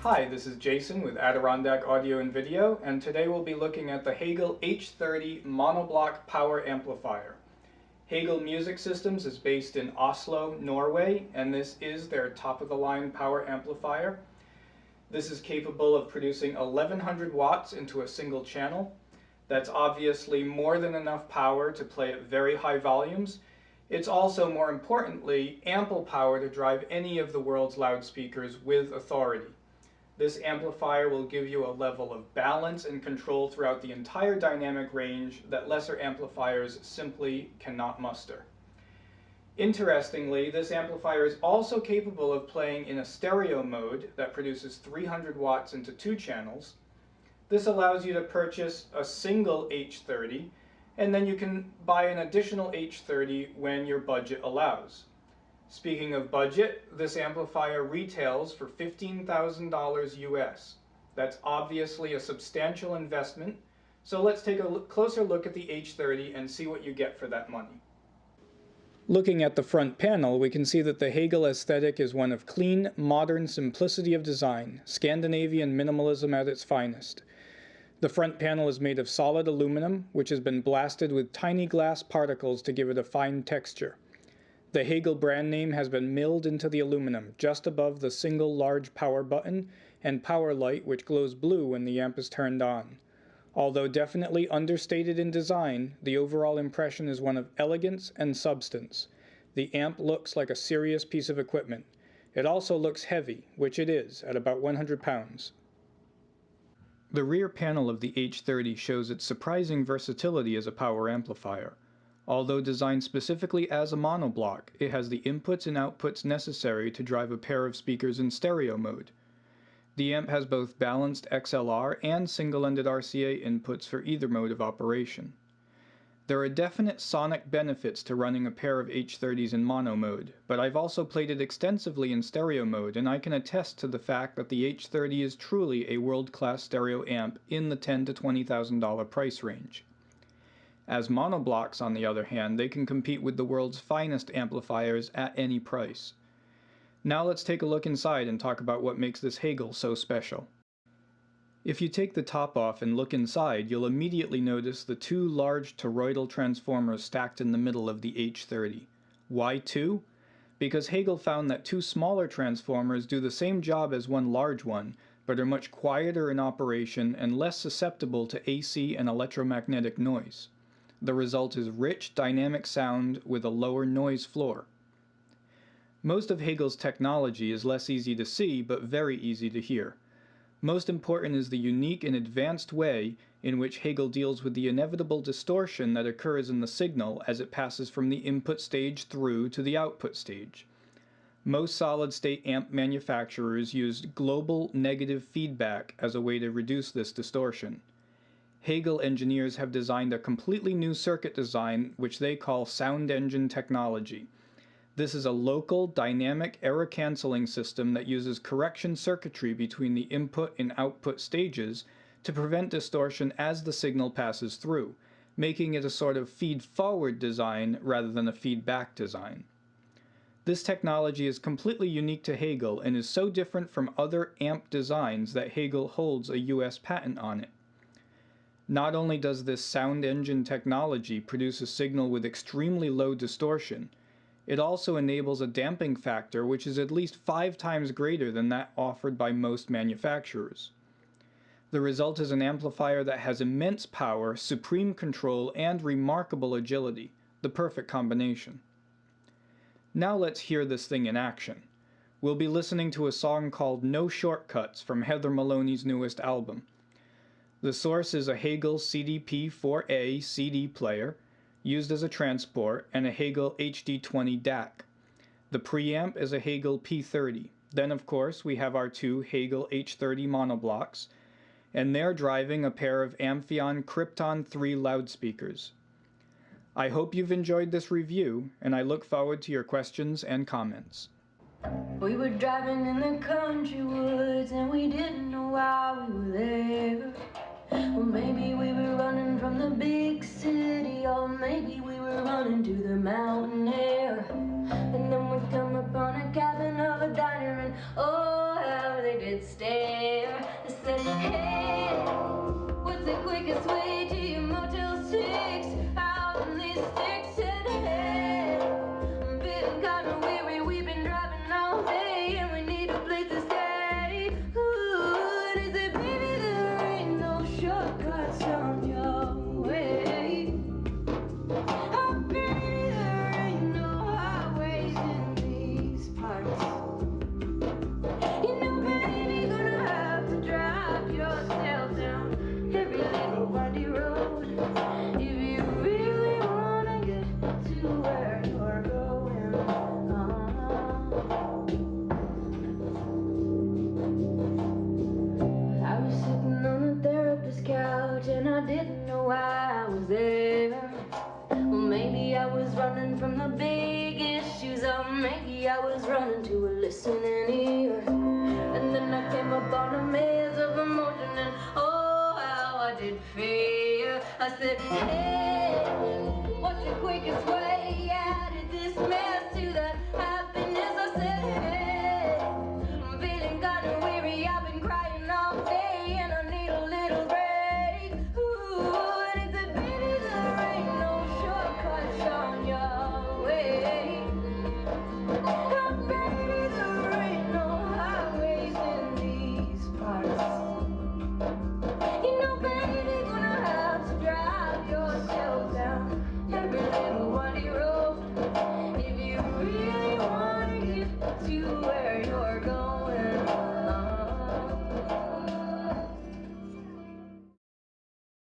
Hi, this is Jason with Adirondack Audio and Video, and today we'll be looking at the Hegel H30 monoblock power amplifier. Hegel Music Systems is based in Oslo, Norway, and this is their top-of-the-line power amplifier. This is capable of producing 1100 watts into a single channel. That's obviously more than enough power to play at very high volumes. It's also, more importantly, ample power to drive any of the world's loudspeakers with authority. This amplifier will give you a level of balance and control throughout the entire dynamic range that lesser amplifiers simply cannot muster. Interestingly, this amplifier is also capable of playing in a stereo mode that produces 300 watts into two channels. This allows you to purchase a single H30, and then you can buy an additional H30 when your budget allows. Speaking of budget, this amplifier retails for $15,000 US. That's obviously a substantial investment, so let's take a closer look at the H30 and see what you get for that money. Looking at the front panel, we can see that the Hegel aesthetic is one of clean, modern simplicity of design, Scandinavian minimalism at its finest. The front panel is made of solid aluminum, which has been blasted with tiny glass particles to give it a fine texture. The Hegel brand name has been milled into the aluminum just above the single large power button and power light, which glows blue when the amp is turned on. Although definitely understated in design, the overall impression is one of elegance and substance. The amp looks like a serious piece of equipment. It also looks heavy, which it is, at about 100 pounds. The rear panel of the H30 shows its surprising versatility as a power amplifier. Although designed specifically as a monoblock, it has the inputs and outputs necessary to drive a pair of speakers in stereo mode. The amp has both balanced XLR and single-ended RCA inputs for either mode of operation. There are definite sonic benefits to running a pair of H30s in mono mode, but I've also played it extensively in stereo mode, and I can attest to the fact that the H30 is truly a world-class stereo amp in the $10,000 to $20,000 price range. As monoblocks, on the other hand, they can compete with the world's finest amplifiers at any price. Now let's take a look inside and talk about what makes this Hegel so special. If you take the top off and look inside, you'll immediately notice the two large toroidal transformers stacked in the middle of the H30. Why two? Because Hegel found that two smaller transformers do the same job as one large one, but are much quieter in operation and less susceptible to AC and electromagnetic noise. The result is rich, dynamic sound with a lower noise floor. Most of Hegel's technology is less easy to see, but very easy to hear. Most important is the unique and advanced way in which Hegel deals with the inevitable distortion that occurs in the signal as it passes from the input stage through to the output stage. Most solid-state amp manufacturers used global negative feedback as a way to reduce this distortion. Hegel engineers have designed a completely new circuit design which they call sound engine technology. This is a local, dynamic, error-canceling system that uses correction circuitry between the input and output stages to prevent distortion as the signal passes through, making it a sort of feed-forward design rather than a feedback design. This technology is completely unique to Hegel and is so different from other amp designs that Hegel holds a US patent on it. Not only does this sound engine technology produce a signal with extremely low distortion, it also enables a damping factor which is at least 5 times greater than that offered by most manufacturers. The result is an amplifier that has immense power, supreme control, and remarkable agility, the perfect combination. Now let's hear this thing in action. We'll be listening to a song called No Shortcuts from Heather Maloney's newest album. The source is a Hegel CDP-4A CD player, used as a transport, and a Hegel HD20 DAC. The preamp is a Hegel P30. Then, of course, we have our two Hegel H30 monoblocks, and they're driving a pair of Amphion Krypton 3 loudspeakers. I hope you've enjoyed this review, and I look forward to your questions and comments. We were driving in the country woods and we didn't know why we were there. Well, maybe we were running from the big city, or maybe we were running to the mountain air. And then we come upon a cabin of a diner, and oh, how they did stare. the big issues, or maybe I was running to a listening ear. And then I came upon a maze of emotion, and oh, how I did fear. I said, hey.